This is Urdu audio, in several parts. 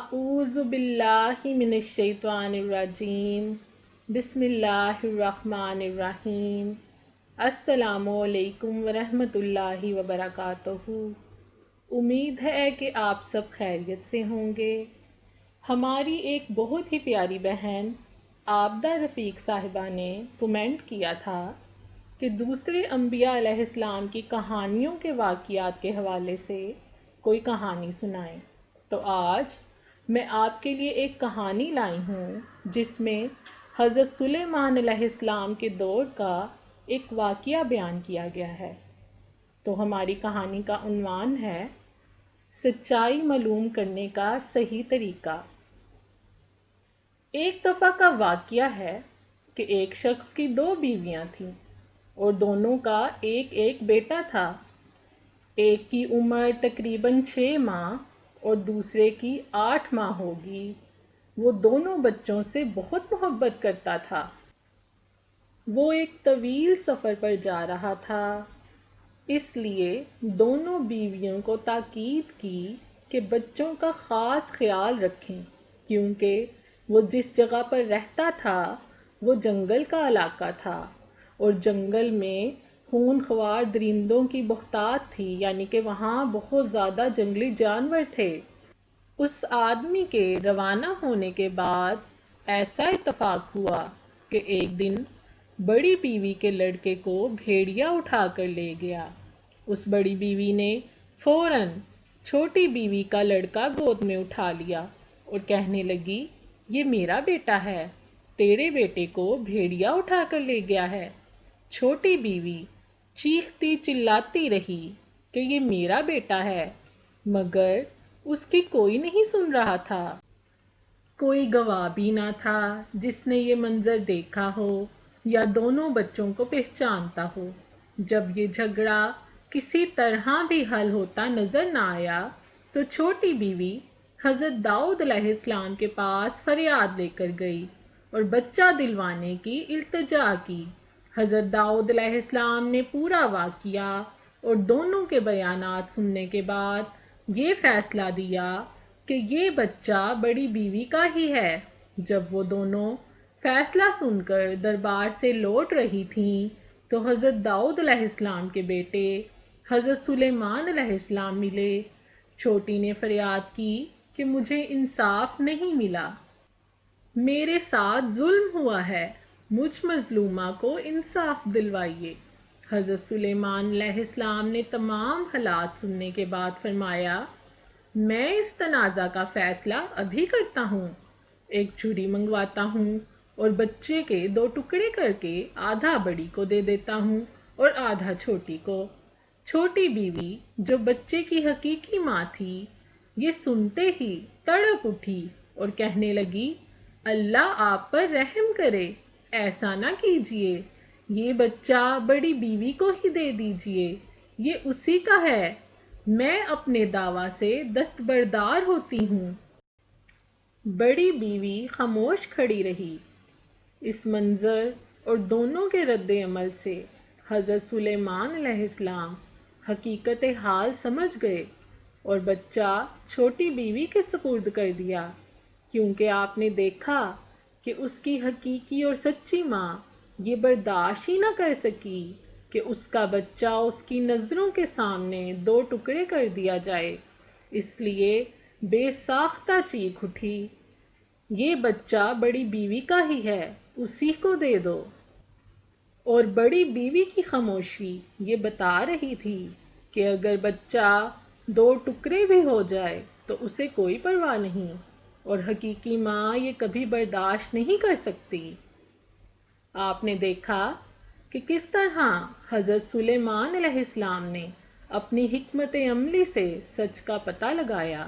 اعوذ باللہ من الشیطان الرجیم بسم اللہ الرحمن الرحیم السلام علیکم ورحمۃ اللہ وبرکاتہ۔ امید ہے کہ آپ سب خیریت سے ہوں گے۔ ہماری ایک بہت ہی پیاری بہن عابدہ رفیق صاحبہ نے کمنٹ کیا تھا کہ دوسرے انبیاء علیہ السلام کی کہانیوں کے واقعات کے حوالے سے کوئی کہانی سنائیں۔ تو آج میں آپ کے لیے ایک کہانی لائی ہوں جس میں حضرت سلیمان علیہ السلام کے دور کا ایک واقعہ بیان کیا گیا ہے۔ تو ہماری کہانی کا عنوان ہے سچائی معلوم کرنے کا صحیح طریقہ۔ ایک دفعہ کا واقعہ ہے کہ ایک شخص کی 2 بیویاں تھیں اور دونوں کا ایک ایک بیٹا تھا۔ ایک کی عمر تقریباً 6 ماہ اور دوسرے کی 8 ماہ ہوگی۔ وہ دونوں بچوں سے بہت محبت کرتا تھا۔ وہ ایک طویل سفر پر جا رہا تھا، اس لیے دونوں بیویوں کو تاکید کی کہ بچوں کا خاص خیال رکھیں، کیونکہ وہ جس جگہ پر رہتا تھا وہ جنگل کا علاقہ تھا اور جنگل میں خونخوار درندوں کی بہتات تھی، یعنی کہ وہاں بہت زیادہ جنگلی جانور تھے۔ اس آدمی کے روانہ ہونے کے بعد ایسا اتفاق ہوا کہ ایک دن بڑی بیوی کے لڑکے کو بھیڑیا اٹھا کر لے گیا۔ اس بڑی بیوی نے فوراً چھوٹی بیوی کا لڑکا گود میں اٹھا لیا اور کہنے لگی، یہ میرا بیٹا ہے، تیرے بیٹے کو بھیڑیا اٹھا کر لے گیا ہے۔ چھوٹی بیوی چیختی چلاتی رہی کہ یہ میرا بیٹا ہے، مگر اس کی کوئی نہیں سن رہا تھا۔ کوئی گواہ بھی نہ تھا جس نے یہ منظر دیکھا ہو یا دونوں بچوں کو پہچانتا ہو۔ جب یہ جھگڑا کسی طرح بھی حل ہوتا نظر نہ آیا تو چھوٹی بیوی حضرت داؤد علیہ السلام کے پاس فریاد لے کر گئی اور بچہ دلوانے کی التجا کی۔ حضرت داؤد علیہ السلام نے پورا واقعہ اور دونوں کے بیانات سننے کے بعد یہ فیصلہ دیا کہ یہ بچہ بڑی بیوی کا ہی ہے۔ جب وہ دونوں فیصلہ سن کر دربار سے لوٹ رہی تھیں تو حضرت داؤد علیہ السلام کے بیٹے حضرت سلیمان علیہ السلام ملے۔ چھوٹی نے فریاد کی کہ مجھے انصاف نہیں ملا، میرے ساتھ ظلم ہوا ہے، مجھ مظلومہ کو انصاف دلوائیے۔ حضرت سلیمان علیہ السلام نے تمام حالات سننے کے بعد فرمایا، میں اس تنازع کا فیصلہ ابھی کرتا ہوں۔ ایک چھری منگواتا ہوں اور بچے کے 2 ٹکڑے کر کے آدھا بڑی کو دے دیتا ہوں اور آدھا چھوٹی کو۔ چھوٹی بیوی جو بچے کی حقیقی ماں تھی، یہ سنتے ہی تڑپ اٹھی اور کہنے لگی، اللہ آپ پر رحم کرے، ایسا نہ کیجیے، یہ بچہ بڑی بیوی کو ہی دے دیجیے، یہ اسی کا ہے، میں اپنے دعویٰ سے دستبردار ہوتی ہوں۔ بڑی بیوی خاموش کھڑی رہی۔ اس منظر اور دونوں کے رد عمل سے حضرت سلیمان علیہ السلام حقیقت حال سمجھ گئے اور بچہ چھوٹی بیوی کے سپرد کر دیا، کیونکہ آپ نے دیکھا کہ اس کی حقیقی اور سچی ماں یہ برداشت ہی نہ کر سکی کہ اس کا بچہ اس کی نظروں کے سامنے 2 ٹکڑے کر دیا جائے، اس لیے بے ساختہ چیخ اٹھی، یہ بچہ بڑی بیوی کا ہی ہے، اسی کو دے دو۔ اور بڑی بیوی کی خاموشی یہ بتا رہی تھی کہ اگر بچہ 2 ٹکڑے بھی ہو جائے تو اسے کوئی پرواہ نہیں، اور حقیقی ماں یہ کبھی برداشت نہیں کر سکتی۔ آپ نے دیکھا کہ کس طرح حضرت سلیمان علیہ السلام نے اپنی حکمت عملی سے سچ کا پتہ لگایا۔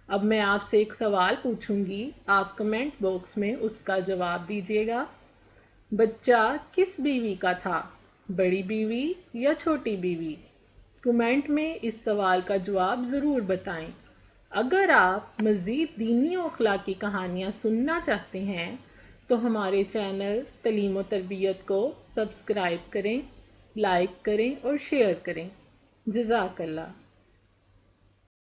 اب میں آپ سے ایک سوال پوچھوں گی، آپ کمنٹ باکس میں اس کا جواب دیجیے گا۔ بچہ کس بیوی کا تھا، بڑی بیوی یا چھوٹی بیوی؟ کمنٹ میں اس سوال کا جواب ضرور بتائیں۔ اگر آپ مزید دینی و اخلاقی کہانیاں سننا چاہتے ہیں تو ہمارے چینل تعلیم و تربیت کو سبسکرائب کریں، لائک کریں اور شیئر کریں۔ جزاک اللہ۔